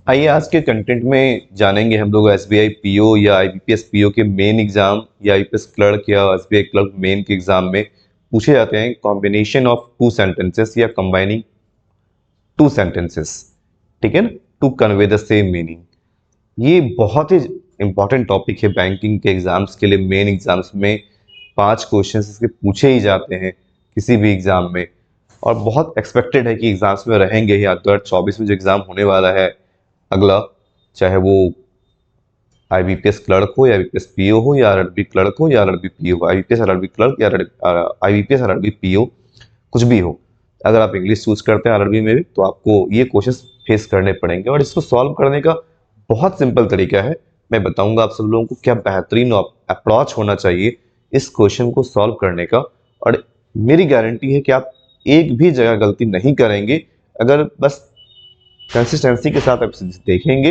आइए आज के कंटेंट में जानेंगे हम लोग एसबीआई पीओ या आईबीपीएस पीओ के मेन एग्जाम या आईपीएस क्लर्क या एसबीआई क्लर्क मेन के एग्जाम में पूछे जाते हैं कॉम्बिनेशन ऑफ टू सेंटेंसेस या कंबाइनिंग टू सेंटेंसेस, ठीक है ना, to convey the same meaning. ये बहुत ही इंपॉर्टेंट टॉपिक है बैंकिंग के एग्जाम्स के लिए। मेन एग्जाम्स में 5 क्वेश्चन इसके पूछे ही जाते हैं किसी भी एग्जाम में, और बहुत एक्सपेक्टेड है कि एग्जाम्स में रहेंगे ही। 2024 में जो एग्जाम होने वाला है अगला, चाहे वो आईबीपीएस क्लर्क हो या आईबीपीएस पीओ हो या आरआरबी क्लर्क हो या आरआरबी पीओ हो, आईबीपीएस आरआरबी क्लर्क या आईबीपीएस आरआरबी पीओ, कुछ भी हो। अगर आप इंग्लिश चूज करते हैं आरआरबी में भी तो आपको ये क्वेश्चंस फेस करने पड़ेंगे, और इसको सॉल्व करने का बहुत सिंपल तरीका है। मैं बताऊंगा आप सब लोगों को क्या बेहतरीन अप्रोच होना चाहिए इस क्वेश्चन को सॉल्व करने का, और मेरी गारंटी है कि आप एक भी जगह गलती नहीं करेंगे अगर बस कंसिस्टेंसी के साथ आप देखेंगे।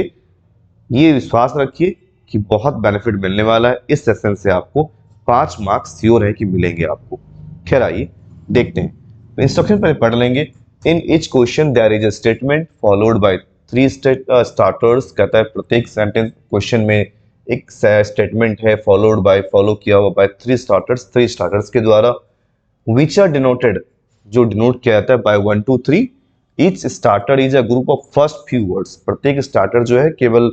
ये विश्वास रखिए कि बहुत बेनिफिट मिलने वाला है इस सेशन से। आपको 5 मार्क्स श्योर है कि मिलेंगे आपको। खैर आइए देखते हैं, इंस्ट्रक्शन पर पढ़ लेंगे। In each question there is a statement followed by 3 starters. कहता है प्रत्येक सेंटेंस क्वेश्चन में एक स्टेटमेंट है फॉलो किया हुआ बाय 3 स्टार्टर्स के द्वारा, विच आर डिनोटेड, जो डिनोट किया जाता है by 1 2 3। Each starter is a group of first few words. प्रत्येक स्टार्टर जो है केवल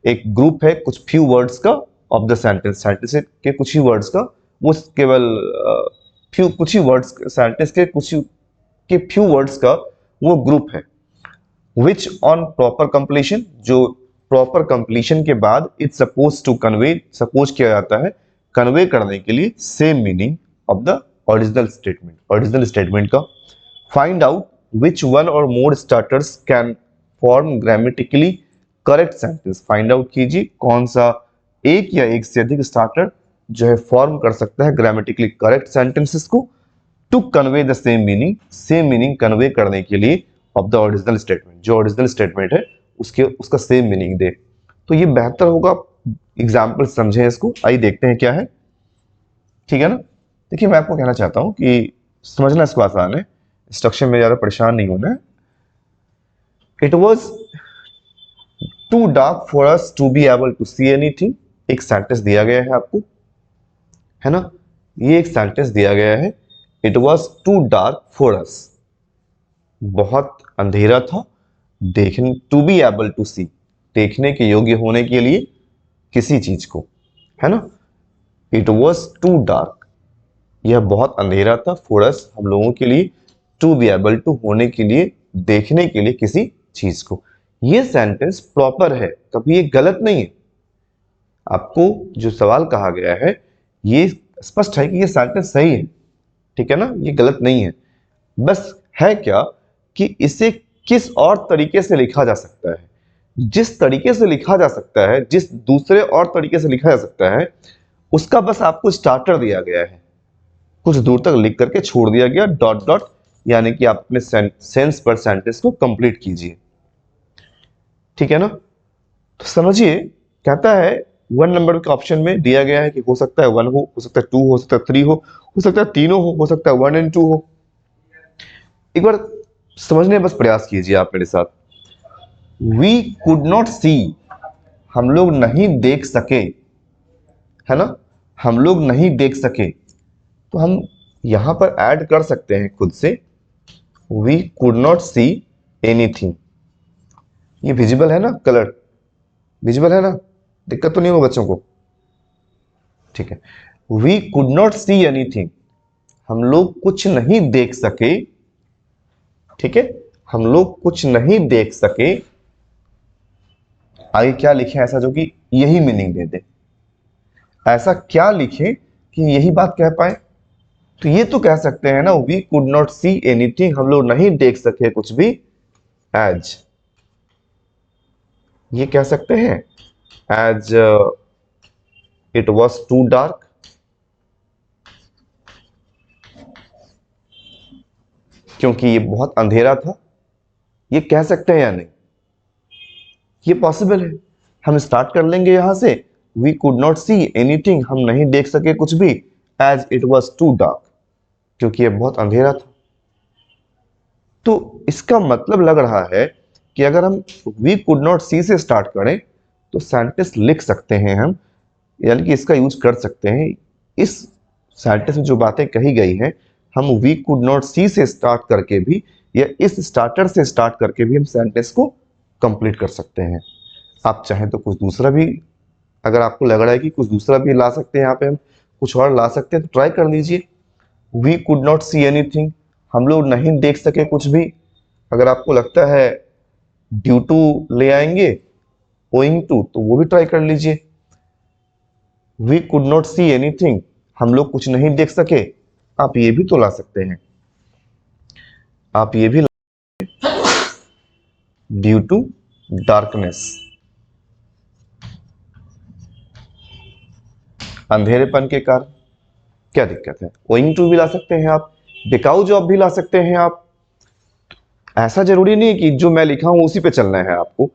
एक ग्रुप है कुछ फ्यू वर्ड्स का ऑफ द सेंटेंस, सेंटेंस के कुछ ही वर्ड्स का, वो केवल फ्यू कुछ ही वर्ड्स, सेंटेंस के कुछ ही के फ्यू वर्ड्स का वो ग्रुप है। विच ऑन प्रॉपर कंप्लीशन, जो प्रॉपर कंप्लीशन के बाद it's suppose to convey, suppose किया जाता है कन्वे करने के लिए same meaning of the original statement, original statement का। Find out which one or more starters can form grammatically correct sentence. Find out कीजिए कौन सा एक या एक से अधिक स्टार्टर जो है फॉर्म कर सकता है ग्रामेटिकली करेक्ट सेंटेंसेस को, to convey the same meaning convey करने के लिए ऑफ द ओरिजिनल स्टेटमेंट, जो ओरिजिनल स्टेटमेंट है उसका सेम मीनिंग दे। तो ये बेहतर होगा एग्जाम्पल समझें इसको। आइए देखते हैं क्या है, ठीक है ना। देखिए मैं आपको कहना चाहता हूं कि समझना इसको आसान है, इंस्ट्रक्शन में ज्यादा परेशान नहीं होना है। It was too dark for us to be able to see anything. एक सेंटेंस दिया गया है आपको, है ना, ये एक सेंटेंस दिया गया है। It was too dark for us, बहुत अंधेरा था देखने, to be able to see, देखने के योग्य होने के लिए किसी चीज को, है ना। इट वॉज टू डार्क, यह बहुत अंधेरा था, फॉर अस हम लोगों के लिए, टू बी एबल टू होने के लिए, देखने के लिए किसी चीज को। ये सेंटेंस प्रॉपर है, कभी ये गलत नहीं है। आपको जो सवाल कहा गया है ये स्पष्ट है कि ये सेंटेंस सही है, ठीक है ना, ये गलत नहीं है। बस है क्या कि इसे किस और तरीके से लिखा जा सकता है। जिस तरीके से लिखा जा सकता है, जिस दूसरे और तरीके से लिखा जा सकता है, उसका बस आपको स्टार्टर दिया गया है, कुछ दूर तक लिख करके छोड़ दिया गया डॉट डॉट, यानी कि आप अपने सेंस पर सेंटेंस को कंप्लीट कीजिए, ठीक है ना। तो समझिए, कहता है 1 नंबर के ऑप्शन में दिया गया है कि हो सकता है 1 हो सकता है 2 हो सकता है 3 हो सकता है तीनों हो सकता है 1 एंड 2 हो। एक बार समझने बस प्रयास कीजिए आप मेरे साथ। वी कुड नॉट सी, हम लोग नहीं देख सके, है ना, हम लोग नहीं देख सके। तो हम यहां पर ऐड कर सकते हैं खुद से, we could not see anything. ये विजिबल है ना, कलर विजिबल है ना, दिक्कत तो नहीं हो बच्चों को, ठीक है। We could not see anything, हम लोग कुछ नहीं देख सके, ठीक है, हम लोग कुछ नहीं देख सके। आगे क्या लिखे ऐसा जो कि यही मीनिंग दे दे, ऐसा क्या लिखे कि यही बात कह पाए। तो ये तो कह सकते हैं ना, we could not see anything, हम लोग नहीं देख सके कुछ भी, एज, ये कह सकते हैं as it was too dark, क्योंकि ये बहुत अंधेरा था। ये कह सकते हैं या नहीं, ये पॉसिबल है। हम स्टार्ट कर लेंगे यहां से, we could not see anything, हम नहीं देख सके कुछ भी, as it was too dark, क्योंकि ये बहुत अंधेरा था। तो इसका मतलब लग रहा है कि अगर हम वी कुड नॉट सी से स्टार्ट करें तो सेंटेंस लिख सकते हैं हम, यानी कि इसका यूज कर सकते हैं। इस सेंटेंस में जो बातें कही गई हैं हम वी कुड नॉट सी से स्टार्ट करके भी या इस स्टार्टर से स्टार्ट करके भी हम सेंटेंस को कंप्लीट कर सकते हैं। आप चाहें तो कुछ दूसरा भी, अगर आपको लग रहा है कि कुछ दूसरा भी ला सकते हैं, यहाँ पे हम कुछ और ला सकते हैं तो ट्राई कर लीजिए। We could not see anything, हम लोग नहीं देख सके कुछ भी। अगर आपको लगता है ड्यू टू ले आएंगे, ओइंग टू, तो वो भी ट्राई कर लीजिए। We could not see anything, हम लोग कुछ नहीं देख सके, आप ये भी तो ला सकते हैं। आप ये भी ड्यू टू डार्कनेस, अंधेरेपन के कारण, क्या दिक्कत है। ओइंग टू भी ला सकते हैं आप, बिकॉज ऑफ भी ला सकते हैं आप। ऐसा जरूरी नहीं कि जो मैं लिखा हूं उसी पे चलना है आपको,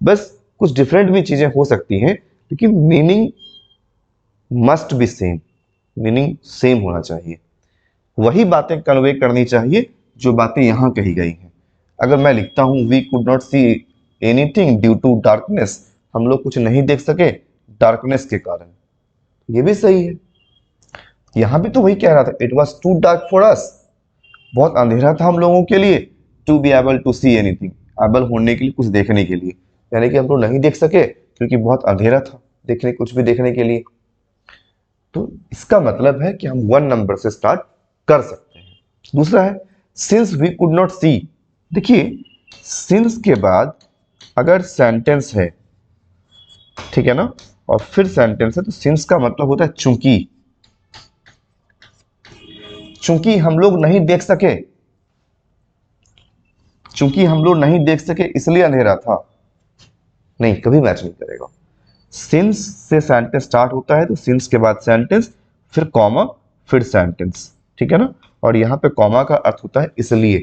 बस कुछ डिफरेंट भी चीजें हो सकती हैं, लेकिन meaning must be same, meaning same होना चाहिए। वही बातें कन्वे करनी चाहिए जो बातें यहां कही गई हैं। अगर मैं लिखता हूं we could not see anything due to darkness, हम लोग कुछ नहीं देख सके डार्कनेस के कारण, ये भी सही है। यहां भी तो वही कह रहा था, it was too dark for us, बहुत अंधेरा था हम लोगों के लिए, to be able to see anything, able होने के लिए, कुछ देखने के लिए, यानी कि हम लोग नहीं देख सके क्योंकि बहुत अंधेरा था देखने, कुछ भी देखने के लिए। तो इसका मतलब है कि हम 1 नंबर से स्टार्ट कर सकते हैं। दूसरा है सिंस वी कुड नॉट सी। देखिए सिंस के बाद अगर सेंटेंस है, ठीक है ना, और फिर सेंटेंस है, तो सिंस का मतलब होता है चूंकि। चूंकि हम लोग नहीं देख सके, चूंकि हम लोग नहीं देख सके इसलिए अंधेरा था, नहीं, कभी मैच नहीं करेगा। सिंस से सेंटेंस स्टार्ट होता है तो सिंस के बाद सेंटेंस, फिर कॉमा, फिर सेंटेंस, ठीक है ना। और यहां पे कॉमा का अर्थ होता है इसलिए।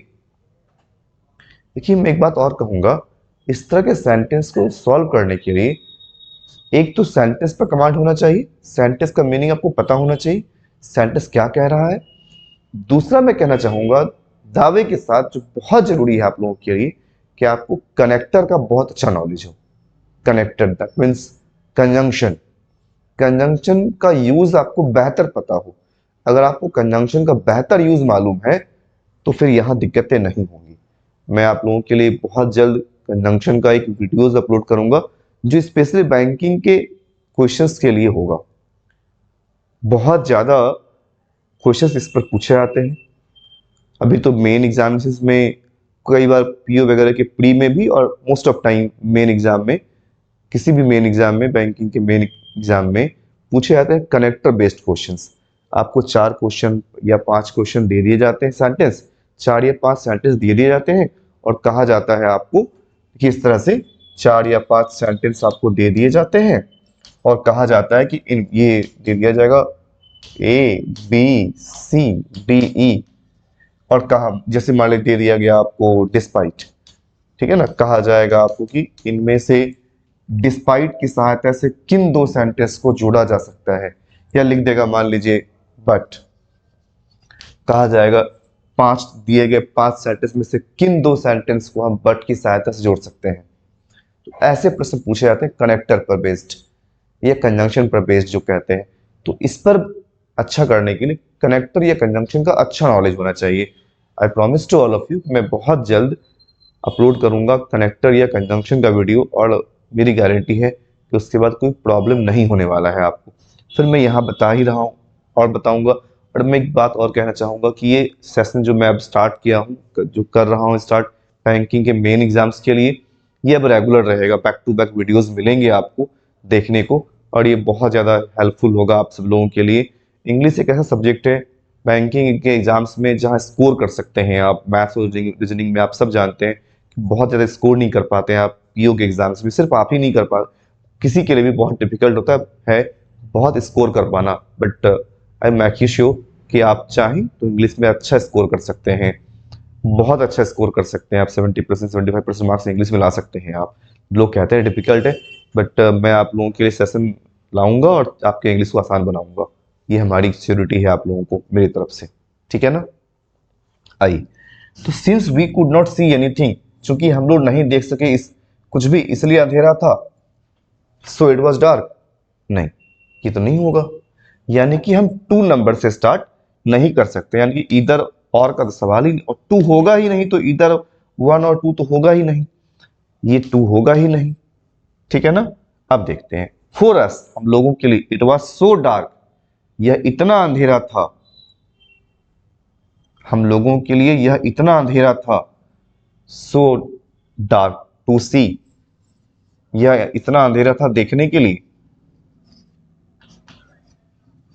देखिए मैं एक बात और कहूंगा, इस तरह के सेंटेंस को सॉल्व करने के लिए एक तो सेंटेंस पर कमांड होना चाहिए, सेंटेंस का मीनिंग आपको पता होना चाहिए, सेंटेंस क्या कह रहा है। दूसरा मैं कहना चाहूंगा दावे के साथ, जो बहुत जरूरी है आप लोगों के लिए, कि आपको कनेक्टर का बहुत अच्छा नॉलेज हो। Connector that means conjunction, conjunction का यूज आपको बेहतर पता हो। अगर आपको कंजंक्शन का बेहतर यूज मालूम है तो फिर यहां दिक्कतें नहीं होंगी। मैं आप लोगों के लिए बहुत जल्द कंजंक्शन का एक वीडियोस अपलोड करूंगा जो स्पेशली बैंकिंग के क्वेश्चंस के लिए होगा। बहुत ज्यादा क्वेश्चंस इस पर पूछे जाते हैं। अभी तो मेन एग्जामिनेशंस में कई बार पीओ वगैरह के प्री में भी, और most of time main exam में, किसी भी मेन एग्जाम में, बैंकिंग के मेन एग्जाम में पूछे जाते हैं कनेक्टर बेस्ड क्वेश्चंस। आपको 4 क्वेश्चन या 5 क्वेश्चन दे दिए जाते हैं, सेंटेंस 4 या 5 सेंटेंस दे दिए जाते हैं, और कहा जाता है आपको कि इस तरह से 4 या 5 सेंटेंस आपको दे दिए जाते हैं, और कहा जाता है कि ये दे दिया जाएगा A B C D E, और कहा जैसे मान लीजिए दे दिया गया आपको डिस्पाइट, ठीक है ना, कहा जाएगा आपको कि इनमें से डिस्पाइट की सहायता से किन 2 सेंटेंस को जोड़ा जा सकता है, या लिख देगा मान लीजिए बट, कहा जाएगा 5 दिए गए 5 सेंटेंस में से किन 2 सेंटेंस को हम बट की सहायता से जोड़ सकते हैं। तो ऐसे प्रश्न पूछे जाते हैं कनेक्टर पर बेस्ड या कंजंक्शन पर बेस्ड जो कहते हैं। तो इस पर अच्छा करने के लिए कनेक्टर या कंजंक्शन का अच्छा नॉलेज होना चाहिए। I promise to all of you, मैं बहुत जल्द अपलोड करूंगा कनेक्टर या कंजंक्शन का वीडियो, और मेरी गारंटी है कि उसके बाद कोई प्रॉब्लम नहीं होने वाला है आपको। फिर मैं यहाँ बता ही रहा हूँ और बताऊंगा। और मैं एक बात और कहना चाहूँगा कि ये सेशन जो मैं अब स्टार्ट किया हूँ, जो कर रहा हूँ स्टार्ट बैंकिंग के मेन एग्जाम्स के लिए, ये अब रेगुलर रहेगा, बैक टू बैक वीडियोस मिलेंगे आपको देखने को, और ये बहुत ज़्यादा हेल्पफुल होगा आप सब लोगों के लिए। इंग्लिश एक ऐसा सब्जेक्ट है बैंकिंग के एग्जाम्स में जहाँ स्कोर कर सकते हैं आप। मैथ्स और रीजनिंग में आप सब जानते हैं कि बहुत ज़्यादा स्कोर नहीं कर पाते हैं आप पीओ के एग्जाम्स में, सिर्फ आप ही नहीं कर पाते, किसी के लिए भी बहुत डिफिकल्ट होता है बहुत स्कोर कर पाना। But I make you sure कि आप चाहें तो इंग्लिश में अच्छा स्कोर कर सकते हैं, बहुत अच्छा स्कोर कर सकते हैं आप। 70% 75% मार्क्स इंग्लिश में ला सकते हैं आप। लोग कहते हैं डिफिकल्ट है, बट मैं आप लोगों के लिए सेशन लाऊंगा और आपके इंग्लिश को आसान बनाऊंगा। ये हमारी सिक्योरिटी है आप लोगों को मेरी तरफ से, ठीक है ना। आई तो since we could not see anything, चूंकि हम लोग नहीं देख सके इस कुछ भी, इसलिए अंधेरा था, सो इट वॉज डार्क। नहीं, ये तो नहीं होगा। यानी कि हम 2 नंबर से स्टार्ट नहीं कर सकते, यानी कि इधर और का तो सवाल ही नहीं, और 2 होगा ही नहीं, तो इधर 1 और 2 तो होगा ही नहीं, ये 2 होगा ही नहीं। ठीक है ना। अब देखते हैं, फॉर अस, हम लोगों के लिए, इट वॉज सो डार्क, यह इतना अंधेरा था, हम लोगों के लिए यह इतना अंधेरा था, सो डार्क टू सी, यह इतना अंधेरा था देखने के लिए।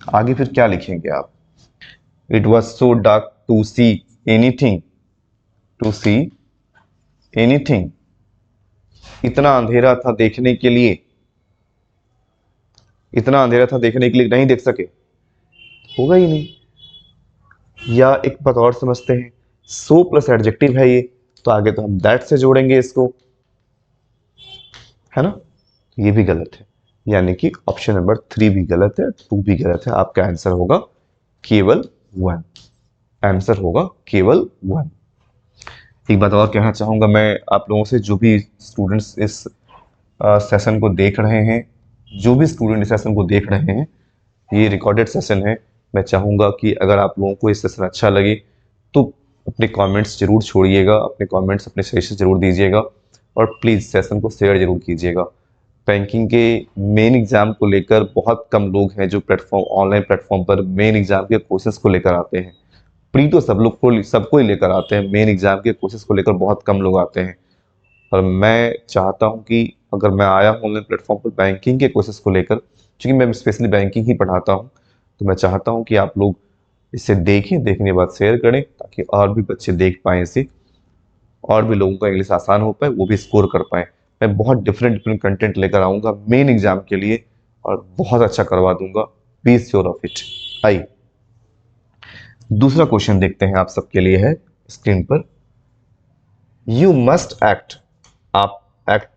आगे फिर क्या लिखेंगे आप? It was so dark to see anything, to see anything, इतना अंधेरा था देखने के लिए, इतना अंधेरा था देखने के लिए, नहीं देख सके, होगा ही नहीं। या एक बात और समझते हैं, सो प्लस एडजेक्टिव है ये, तो आगे तो हम दैट से जोड़ेंगे इसको, है ना। ये भी गलत है, यानी कि ऑप्शन नंबर 3 भी गलत है, 2 भी गलत है। आपका आंसर होगा केवल 1, आंसर होगा केवल 1। एक बात और कहना चाहूंगा मैं आप लोगों से, जो भी स्टूडेंट्स इस सेशन को देख रहे हैं, जो भी स्टूडेंट इस सेशन को देख रहे हैं, ये रिकॉर्डेड सेशन है। मैं चाहूंगा कि अगर आप लोगों को ये सेशन अच्छा लगे तो अपने कमेंट्स जरूर छोड़िएगा, अपने कमेंट्स, अपने सजेशन जरूर दीजिएगा, और प्लीज़ सेशन को शेयर जरूर कीजिएगा। बैंकिंग के मेन एग्जाम को लेकर बहुत कम लोग हैं जो प्लेटफॉर्म, ऑनलाइन प्लेटफॉर्म पर मेन एग्जाम के कोर्सेज को लेकर आते हैं। प्री तो सब लोग को, सबको ही लेकर आते हैं, मेन एग्जाम के कोर्सेज को लेकर बहुत कम लोग आते हैं। और मैं चाहता हूं कि अगर मैं आया हूं ऑनलाइन प्लेटफॉर्म पर बैंकिंग के कोर्सेज को लेकर, क्योंकि मैं स्पेशली बैंकिंग ही पढ़ाता हूं, तो मैं चाहता हूं कि आप लोग इसे देखें, देखने के बाद शेयर करें, ताकि और भी बच्चे देख पाएँ इसे, और भी लोगों का इंग्लिश आसान हो पाए, वो भी स्कोर कर पाए। मैं बहुत डिफरेंट डिफरेंट कंटेंट लेकर आऊँगा मेन एग्जाम के लिए, और बहुत अच्छा करवा दूंगा, बी श्योर ऑफ इट। आइए दूसरा क्वेश्चन देखते हैं, आप सबके लिए है स्क्रीन पर। यू मस्ट एक्ट, आप act,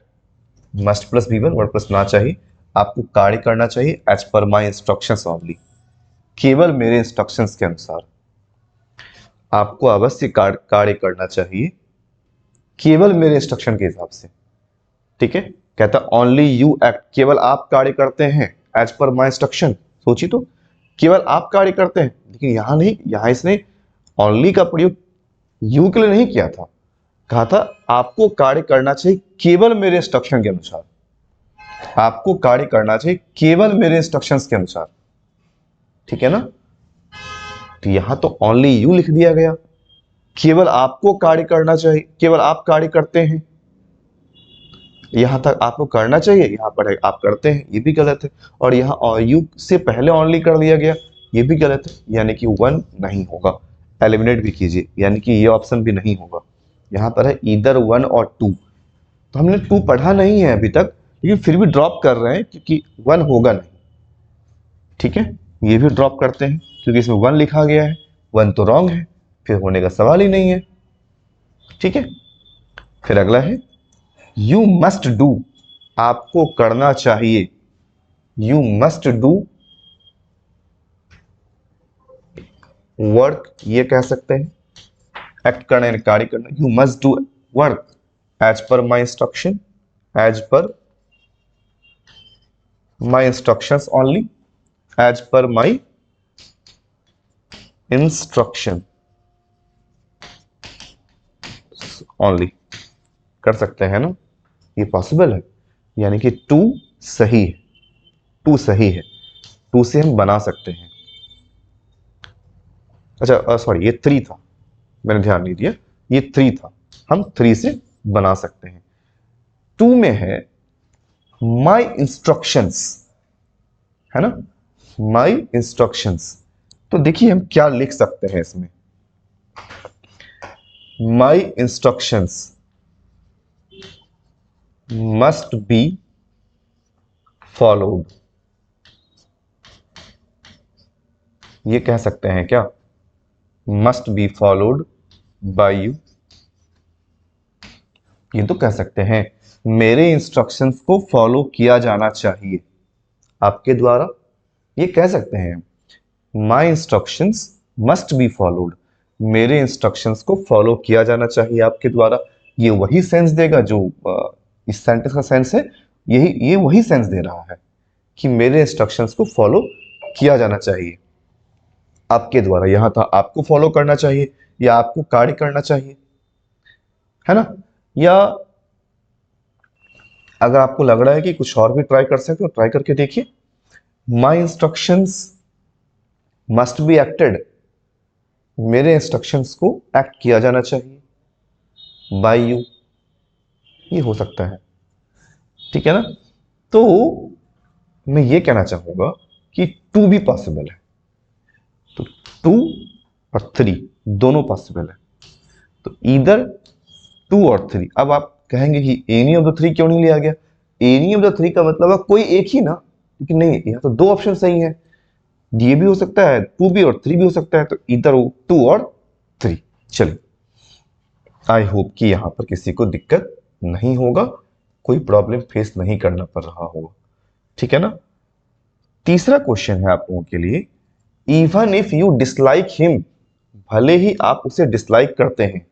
must plus V1, word plus ना चाहिए, आपको कार्य करना चाहिए एज पर माई इंस्ट्रक्शंस ओनली, केवल मेरे इंस्ट्रक्शंस के अनुसार आपको अवश्य कार्य करना चाहिए, केवल मेरे इंस्ट्रक्शन के हिसाब से। ठीक है, कहता ओनली यू एक्ट, केवल आप कार्य करते हैं एज पर माई इंस्ट्रक्शन। सोचिए तो, केवल आप कार्य करते हैं, लेकिन यहां नहीं, यहां इसने ओनली का प्रयोग यू के लिए नहीं किया था, कहा था आपको कार्य करना चाहिए केवल मेरे इंस्ट्रक्शन के अनुसार, आपको कार्य करना चाहिए केवल मेरे इंस्ट्रक्शंस के अनुसार। ठीक है ना। तो यहां तो ओनली यू लिख दिया गया, केवल आपको कार्य करना चाहिए, केवल आप कार्य करते हैं, यहां तक आपको करना चाहिए, यहां पर है आप करते हैं, ये भी गलत है। और यहां यू से पहले ओनली कर दिया गया, ये भी गलत है, यानी कि 1 नहीं होगा। एलिमिनेट भी कीजिए, यानी कि ये ऑप्शन भी नहीं होगा। यहां पर है इधर 1 और 2, तो हमने 2 पढ़ा नहीं है अभी तक, लेकिन फिर भी ड्रॉप कर रहे हैं क्योंकि 1 होगा नहीं। ठीक है, ये भी ड्रॉप करते हैं क्योंकि इसमें 1 लिखा गया है, 1 तो रॉन्ग है, फिर होने का सवाल ही नहीं है। ठीक है, फिर अगला है यू मस्ट डू, आपको करना चाहिए, यू मस्ट डू वर्क, ये कह सकते हैं, एक्ट करना यानी कार्य करना। You must do work as per my instruction, as per my instructions only, as per my instruction only, कर सकते हैं ना, ये पॉसिबल है। यानी कि 2 सही है, 2 सही है, 2 से हम बना सकते हैं। अच्छा सॉरी, ये 3 था, मैंने ध्यान नहीं दिया, ये 3 था, हम 3 से बना सकते हैं। 2 में है माई इंस्ट्रक्शंस, है ना, माई इंस्ट्रक्शंस। तो देखिए हम क्या लिख सकते हैं इसमें, माई इंस्ट्रक्शंस मस्ट बी फॉलोड, ये कह सकते हैं क्या, must be followed by you, ये तो कह सकते हैं मेरे इंस्ट्रक्शंस को फॉलो किया जाना चाहिए आपके द्वारा, ये कह सकते हैं माई इंस्ट्रक्शंस मस्ट बी फॉलोड, मेरे इंस्ट्रक्शंस को फॉलो किया जाना चाहिए आपके द्वारा, ये वही सेंस देगा जो इस सेंटेंस का सेंस है, ये वही सेंस दे रहा है कि मेरे इंस्ट्रक्शंस को फॉलो किया जाना चाहिए आपके द्वारा। यहां था आपको फॉलो करना चाहिए या आपको कार्य करना चाहिए, है ना। या अगर आपको लग रहा है कि कुछ और भी ट्राई कर सकते हो, ट्राई करके देखिए। माई इंस्ट्रक्शंस मस्ट बी एक्टेड, मेरे इंस्ट्रक्शंस को एक्ट किया जाना चाहिए बाय यू, ये हो सकता है, ठीक है ना। तो मैं ये कहना चाहूंगा कि टू भी पॉसिबल है, तो टू और थ्री दोनों पॉसिबल है, तो इधर टू और थ्री। अब आप कहेंगे कि एनी ऑफ द थ्री क्यों नहीं लिया गया? एनी ऑफ द थ्री का मतलब है कोई एक ही ना, लेकिन नहीं, यहाँ तो दो ऑप्शन सही है, ये भी हो सकता है, टू भी और थ्री भी हो सकता है, तो इधर टू और थ्री। चलिए, आई होप कि यहां पर किसी को दिक्कत नहीं होगा, कोई प्रॉब्लम फेस नहीं करना पड़ रहा होगा, ठीक है ना। तीसरा क्वेश्चन है आप लोगों के लिए, even if you dislike him, भले ही आप उसे डिसलाइक करते हैं।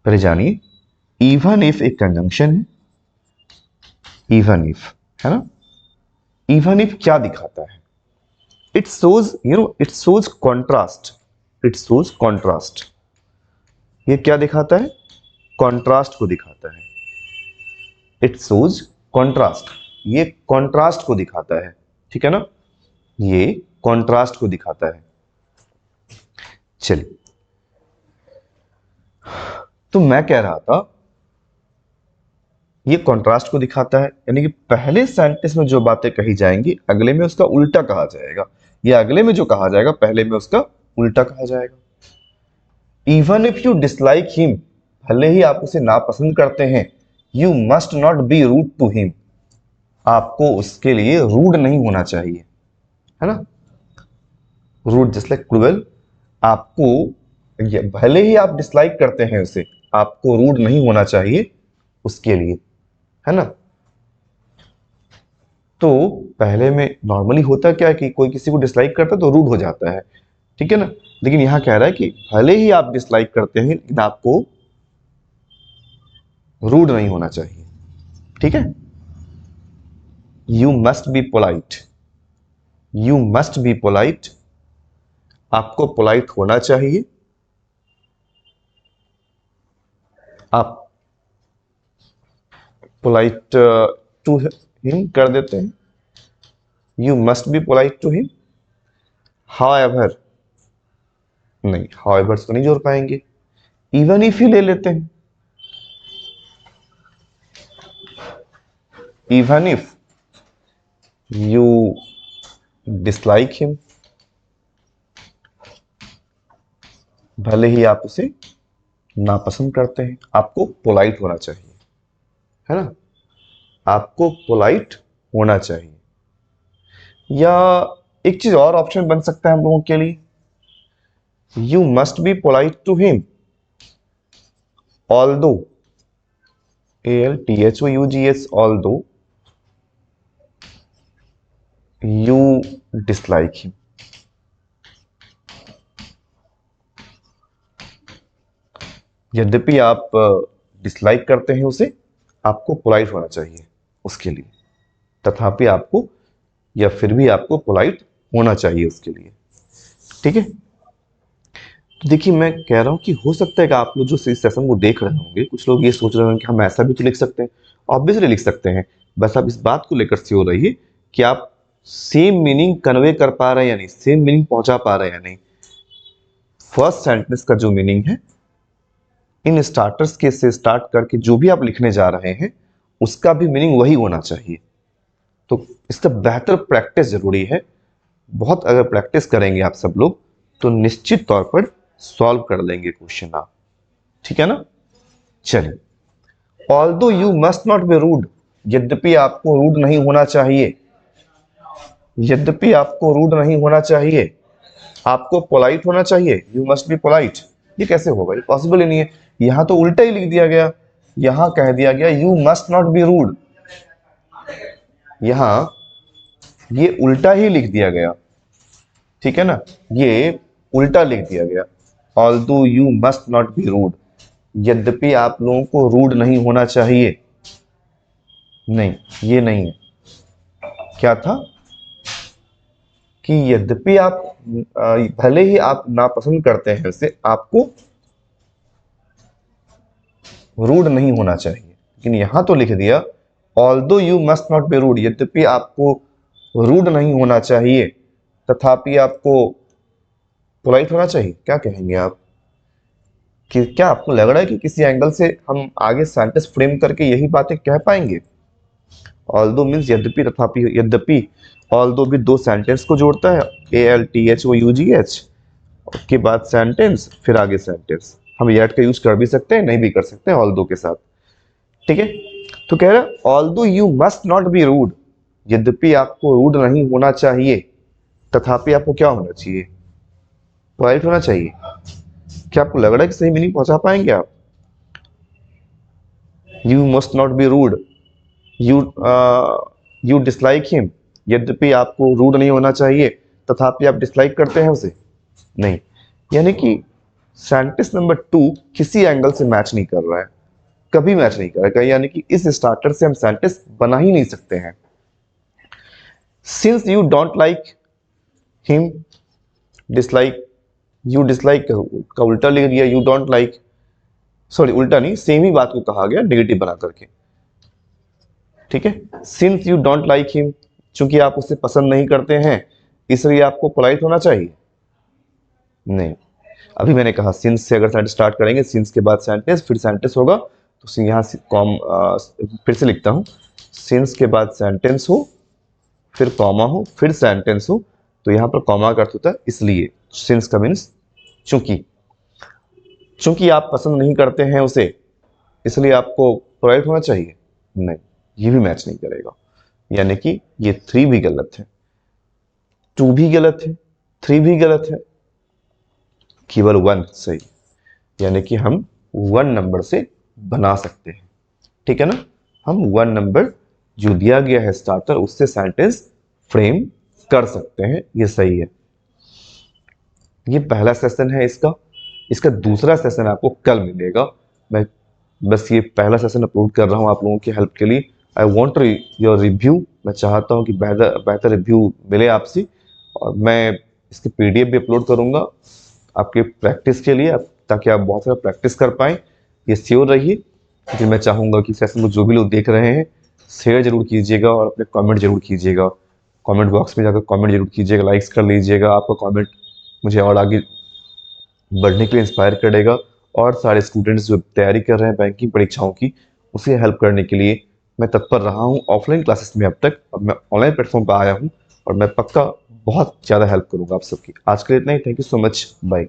पहले जानिए, इवन इफ एक कंजंक्शन है, इवन इफ, है ना। इवन इफ क्या दिखाता है? It shows, it shows contrast, it shows contrast. ये क्या दिखाता है? कॉन्ट्रास्ट को दिखाता है। इट शोज कॉन्ट्रास्ट, ये कॉन्ट्रास्ट को दिखाता है, ठीक है ना, ये कॉन्ट्रास्ट को दिखाता है। चलिए, तो मैं कह रहा था ये कॉन्ट्रास्ट को दिखाता है, यानी कि पहले सेंटेंस में जो बातें कही जाएंगी अगले में उसका उल्टा कहा जाएगा, या अगले में जो कहा जाएगा पहले में उसका उल्टा कहा जाएगा। Even if you dislike him, भले ही आप उसे नापसंद करते हैं, you must not be rude to him, आपको उसके लिए रूड नहीं होना चाहिए, है ना। रूड जस्ट लाइक क्रूएल, आपको भले ही आप डिसलाइक करते हैं उसे, आपको रूड नहीं होना चाहिए उसके लिए, है ना। तो पहले में नॉर्मली होता क्या है कि कोई किसी को डिसलाइक करता है तो रूड हो जाता है, ठीक है ना। लेकिन यहां कह रहा है कि भले ही आप डिसलाइक करते हैं लेकिन आपको रूड नहीं होना चाहिए, ठीक है। You must be polite, you must be polite, आपको पोलाइट होना चाहिए। आप पोलाइट टू हिम कर देते हैं, you must be polite to him. However, नहीं, हाउएवर तो नहीं जोड़ पाएंगे, इवन इफ ही ले लेते हैं, even if you dislike him, भले ही आप उसे नापसंद करते हैं, आपको पोलाइट होना चाहिए, है ना, आपको पोलाइट होना चाहिए। या एक चीज और ऑप्शन बन सकता है हम लोगों के लिए, you must be polite to him although, ALTHOUGH, although you dislike him, यद्यपि आप डिसलाइक करते हैं उसे, आपको पोलाइट होना चाहिए उसके लिए, तथापि आपको या फिर भी आपको पोलाइट होना चाहिए उसके लिए, ठीक है। तो देखिए, मैं कह रहा हूं कि हो सकता है कि आप लोग जो इस सेशन को देख रहे होंगे, कुछ लोग ये सोच रहे होंगे कि हम ऐसा भी तो लिख सकते हैं। ऑब्वियसली लिख सकते हैं, बस आप इस बात को लेकर श्योर रहिए कि आप सेम मीनिंग कन्वे कर पा रहे हैं या नहीं, सेम मीनिंग पहुंचा पा रहे हैं या नहीं। फर्स्ट सेंटेंस का जो मीनिंग है, इन स्टार्टर्स के से स्टार्ट करके जो भी आप लिखने जा रहे हैं उसका भी मीनिंग वही होना चाहिए। तो इसका बेहतर प्रैक्टिस जरूरी है, बहुत अगर प्रैक्टिस करेंगे आप सब लोग तो निश्चित तौर पर सॉल्व कर लेंगे क्वेश्चन आप, ठीक है ना। चलिए, although you must not be rude, यद्यपि आपको रूड नहीं होना चाहिए, यद्यपि आपको रूड नहीं होना चाहिए, आपको पोलाइट होना चाहिए, यू मस्ट बी पोलाइट। ये कैसे होगा? ये पॉसिबल ही नहीं है, यहां तो उल्टा ही लिख दिया गया, यहां कह दिया गया you must not be rude, यहां ये उल्टा ही लिख दिया गया, ठीक है ना, ये उल्टा लिख दिया गया, although you must not be rude. यद्यपि आप लोगों को रूड नहीं होना चाहिए। नहीं, ये नहीं है। क्या था कि यद्यपि आप भले ही आप नापसंद करते हैं उसे, आपको रूड नहीं होना चाहिए। लेकिन यहां तो लिख दिया although you must not be rude, यद्यपि आपको रूड नहीं होना चाहिए तथापि आपको पोलाइट होना चाहिए। क्या कहेंगे आप? कि क्या आपको लग रहा है कि किसी एंगल से हम आगे सेंटेंस फ्रेम करके यही बातें कह पाएंगे? ऑल्दो मीन्स यद्यपि, तथापि, यद्यपि। ऑल्दो भी दो सेंटेंस को जोड़ता है, ALTHOUGH के बाद सेंटेंस, फिर आगे सेंटेंस। हम येट का यूज कर भी सकते हैं, नहीं भी कर सकते हैं ऑल्दो के साथ। ठीक है, तो कह रहा है although you must not be rude, यद्यपि आपको रूड नहीं होना चाहिए तथापि आपको क्या होना चाहिए? पोलाइट होना चाहिए। क्या आपको लग रहा है कि सही मीनिंग पहुंचा पाएंगे आप? You must not be rude, you you dislike him, यद्यपि आपको रूड नहीं होना चाहिए तथापि आप डिसलाइक करते हैं उसे। नहीं, यानी कि सेंटेंस नंबर 2 किसी एंगल से मैच नहीं कर रहा है, कभी मैच नहीं करेगा, यानी कि इस स्टार्टर से हम सेंटेंस बना ही नहीं सकते हैं। Since you don't like him, dislike, you dislike का उल्टा लिख दिया, यू डोंट लाइक, सॉरी उल्टा नहीं, सेम ही बात को कहा गया नेगेटिव बना करके। ठीक है, since you don't like him, चूंकि आप उसे पसंद नहीं करते हैं इसलिए आपको पोलाइट होना चाहिए। नहीं, अभी मैंने कहा सिंस से अगर सेंटेंस स्टार्ट करेंगे, सिंस के बाद सेंटेंस, फिर सेंटेंस होगा, तो यहाँ से कॉम फिर से लिखता हूँ, सिंस के बाद सेंटेंस हो, फिर कॉमा हो, फिर सेंटेंस हो, तो यहाँ पर कॉमा का अर्थ होता है इसलिए। सिंस का मीन्स चूंकि, चूंकि आप पसंद नहीं करते हैं उसे इसलिए आपको पोलाइट होना चाहिए। नहीं, ये भी मैच नहीं करेगा, यानी कि ये 3 भी गलत है, 2 भी गलत है, 3 भी गलत है, केवल 1 सही, यानी कि हम 1 नंबर से बना सकते हैं। ठीक है ना, हम 1 नंबर जो दिया गया है स्टार्टर उससे सेंटेंस फ्रेम कर सकते हैं, ये सही है। ये पहला सेशन है इसका, इसका दूसरा सेशन आपको कल मिलेगा। मैं बस ये पहला सेशन अपलोड कर रहा हूँ आप लोगों की हेल्प के लिए। आई वॉन्ट योर रिव्यू, मैं चाहता हूँ कि बेहतर रिव्यू मिले आपसे, और मैं इसके PDF भी अपलोड करूँगा आपके प्रैक्टिस के लिए, ताकि आप बहुत सारा प्रैक्टिस कर पाएँ। ये श्योर रहिए, क्योंकि मैं चाहूँगा कि सेशन को जो भी लोग देख रहे हैं शेयर जरूर कीजिएगा और अपने कमेंट जरूर कीजिएगा, कमेंट बॉक्स में जाकर कमेंट जरूर कीजिएगा, लाइक्स कर लीजिएगा। आपका कमेंट मुझे और आगे बढ़ने के लिए इंस्पायर करेगा, और सारे स्टूडेंट्स जो तैयारी कर रहे हैं बैंकिंग परीक्षाओं की उसे हेल्प करने के लिए मैं तत्पर रहा हूँ ऑफलाइन क्लासेस में अब तक। अब मैं ऑनलाइन प्लेटफॉर्म पर आया हूँ और मैं पक्का बहुत ज़्यादा हेल्प करूँगा आप सबकी। आज के लिए इतना ही, thank you so much, bye.